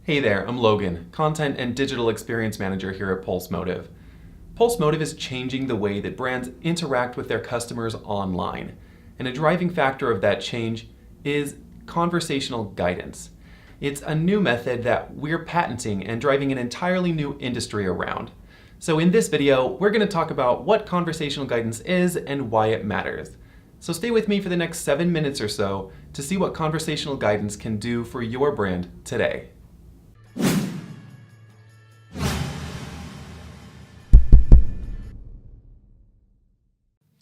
Hey there, I'm Logan, Content and Digital Experience Manager here at Pulse Motive. Pulse Motive is changing the way that brands interact with their customers online. And a driving factor of that change is conversational guidance. It's a new method that we're patenting and driving an entirely new industry around. So in this video, we're going to talk about what conversational guidance is and why it matters. So stay with me for the next 7 minutes or so to see what conversational guidance can do for your brand today.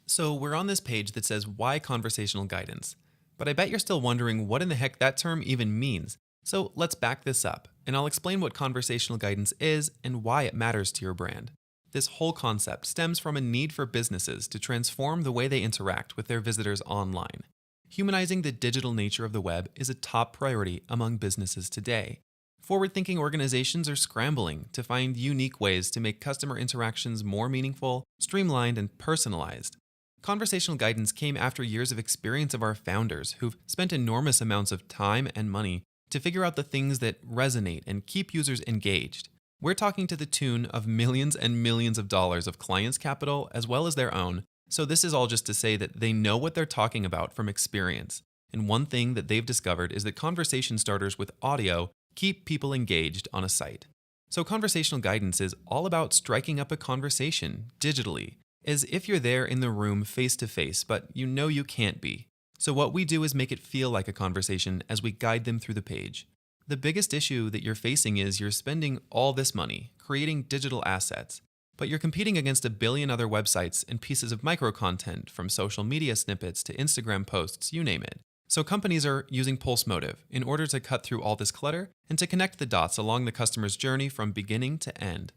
So we're on this page that says why conversational guidance, but I bet you're still wondering what in the heck that term even means. So let's back this up, and I'll explain what conversational guidance is and why it matters to your brand. This whole concept stems from a need for businesses to transform the way they interact with their visitors online. Humanizing the digital nature of the web is a top priority among businesses today. Forward-thinking organizations are scrambling to find unique ways to make customer interactions more meaningful, streamlined, and personalized. Conversational guidance came after years of experience of our founders who've spent enormous amounts of time and money to figure out the things that resonate and keep users engaged. We're talking to the tune of millions and millions of dollars of clients' capital as well as their own, so this is all just to say that they know what they're talking about from experience. And one thing that they've discovered is that conversation starters with audio keep people engaged on a site. So conversational guidance is all about striking up a conversation digitally, as if you're there in the room face to face, but you know you can't be. So what we do is make it feel like a conversation as we guide them through the page. The biggest issue that you're facing is you're spending all this money creating digital assets, but you're competing against a billion other websites and pieces of micro content, from social media snippets to Instagram posts, you name it. So companies are using Pulse Motive in order to cut through all this clutter and to connect the dots along the customer's journey from beginning to end.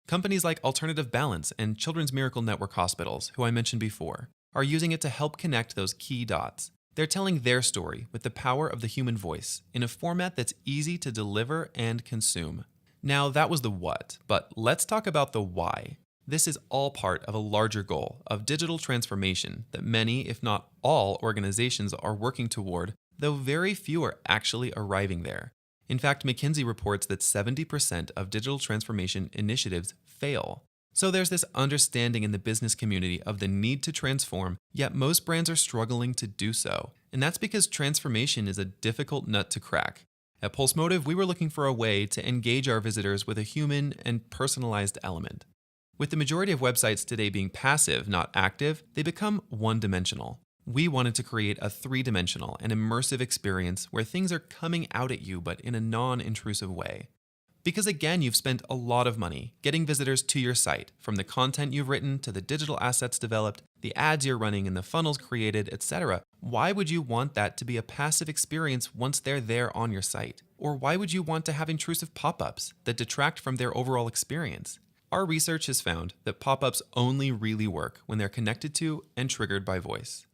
Companies like Alternative Balance and Children's Miracle Network Hospitals, who I mentioned before, are using it to help connect those key dots. They're telling their story with the power of the human voice in a format that's easy to deliver and consume. Now, that was the what, but let's talk about the why. This is all part of a larger goal of digital transformation that many, if not all, organizations are working toward, though very few are actually arriving there. In fact, McKinsey reports that 70% of digital transformation initiatives fail. So there's this understanding in the business community of the need to transform, yet most brands are struggling to do so. And that's because transformation is a difficult nut to crack. At Pulse Motive, we were looking for a way to engage our visitors with a human and personalized element. With the majority of websites today being passive, not active, they become one-dimensional. We wanted to create a three-dimensional and immersive experience where things are coming out at you but in a non-intrusive way. Because again, you've spent a lot of money getting visitors to your site, from the content you've written to the digital assets developed, the ads you're running and the funnels created, etc. Why would you want that to be a passive experience once they're there on your site? Or why would you want to have intrusive pop-ups that detract from their overall experience? Our research has found that pop-ups only really work when they're connected to and triggered by voice.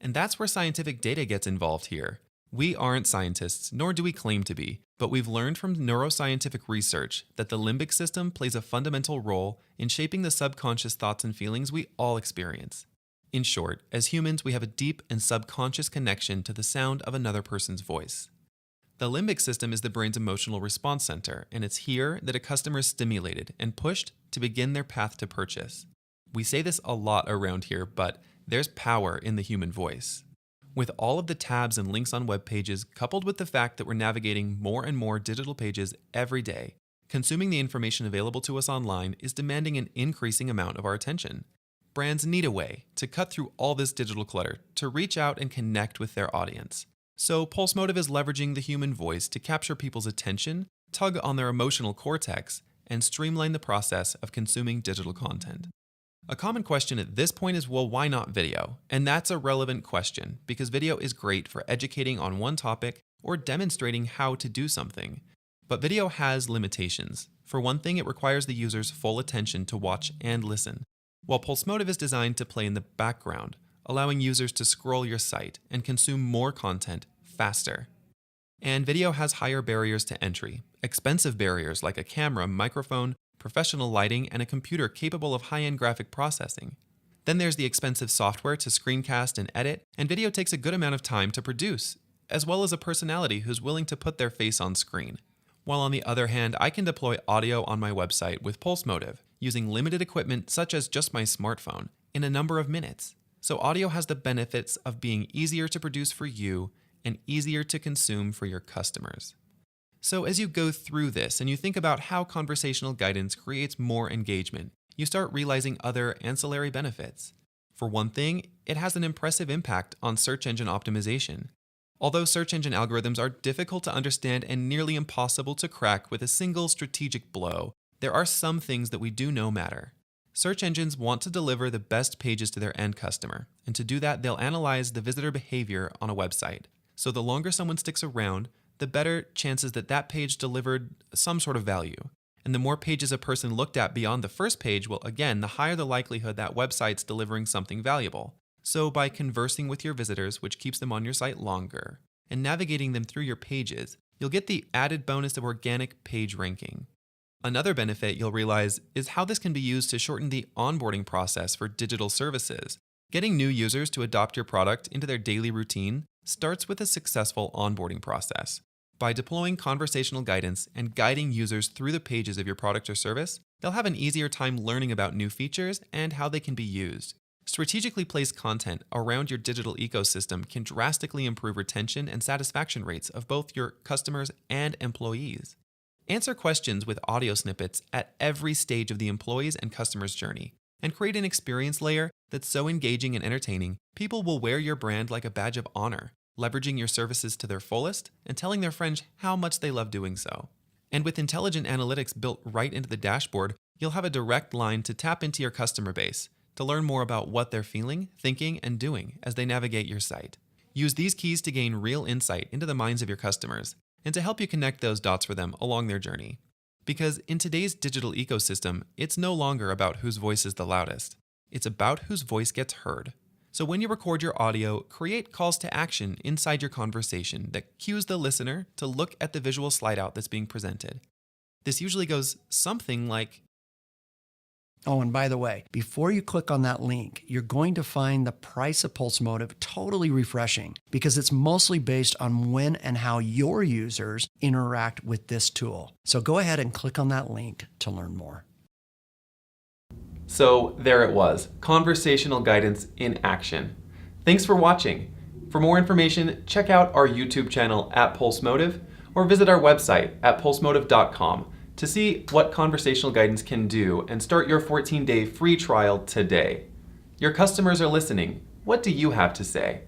And that's where scientific data gets involved here. We aren't scientists, nor do we claim to be, but we've learned from neuroscientific research that the limbic system plays a fundamental role in shaping the subconscious thoughts and feelings we all experience. In short, as humans, we have a deep and subconscious connection to the sound of another person's voice. The limbic system is the brain's emotional response center, and it's here that a customer is stimulated and pushed to begin their path to purchase. We say this a lot around here, but there's power in the human voice. With all of the tabs and links on web pages, coupled with the fact that we're navigating more and more digital pages every day, consuming the information available to us online is demanding an increasing amount of our attention. Brands need a way to cut through all this digital clutter to reach out and connect with their audience. So Pulse Motive is leveraging the human voice to capture people's attention, tug on their emotional cortex, and streamline the process of consuming digital content. A common question at this point is, well, why not video? And that's a relevant question because video is great for educating on one topic or demonstrating how to do something. But video has limitations. For one thing, it requires the user's full attention to watch and listen, while Pulse Motive is designed to play in the background, allowing users to scroll your site and consume more content faster. And video has higher barriers to entry, expensive barriers like a camera, microphone, professional lighting, and a computer capable of high-end graphic processing. Then there's the expensive software to screencast and edit, and video takes a good amount of time to produce, as well as a personality who's willing to put their face on screen. while on the other hand, I can deploy audio on my website with Pulse Motive, using limited equipment such as just my smartphone, in a number of minutes. So audio has the benefits of being easier to produce for you and easier to consume for your customers. So as you go through this and you think about how conversational guidance creates more engagement, you start realizing other ancillary benefits. For one thing, it has an impressive impact on search engine optimization. Although search engine algorithms are difficult to understand and nearly impossible to crack with a single strategic blow, there are some things that we do know matter. Search engines want to deliver the best pages to their end customer, and to do that, they'll analyze the visitor behavior on a website. So the longer someone sticks around, the better chances that that page delivered some sort of value. And the more pages a person looked at beyond the first page, well, again, the higher the likelihood that website's delivering something valuable. So by conversing with your visitors, which keeps them on your site longer, and navigating them through your pages, you'll get the added bonus of organic page ranking. Another benefit you'll realize is how this can be used to shorten the onboarding process for digital services. Getting new users to adopt your product into their daily routine starts with a successful onboarding process. By deploying conversational guidance and guiding users through the pages of your product or service, they'll have an easier time learning about new features and how they can be used. Strategically placed content around your digital ecosystem can drastically improve retention and satisfaction rates of both your customers and employees. Answer questions with audio snippets at every stage of the employee's and customer's journey, and create an experience layer that's so engaging and entertaining, people will wear your brand like a badge of honor, leveraging your services to their fullest and telling their friends how much they love doing so. And with intelligent analytics built right into the dashboard, you'll have a direct line to tap into your customer base to learn more about what they're feeling, thinking, and doing as they navigate your site. Use these keys to gain real insight into the minds of your customers and to help you connect those dots for them along their journey. Because in today's digital ecosystem, it's no longer about whose voice is the loudest. It's about whose voice gets heard. So when you record your audio, create calls to action inside your conversation that cues the listener to look at the visual slide out that's being presented. This usually goes something like, oh, and by the way, before you click on that link, you're going to find the price of Pulse Motive totally refreshing because it's mostly based on when and how your users interact with this tool. So go ahead and click on that link to learn more. So there it was, conversational guidance in action. Thanks for watching. For more information, check out our YouTube channel at Pulse Motive or visit our website at pulsemotive.com to see what conversational guidance can do and start your 14-day free trial today. Your customers are listening. What do you have to say?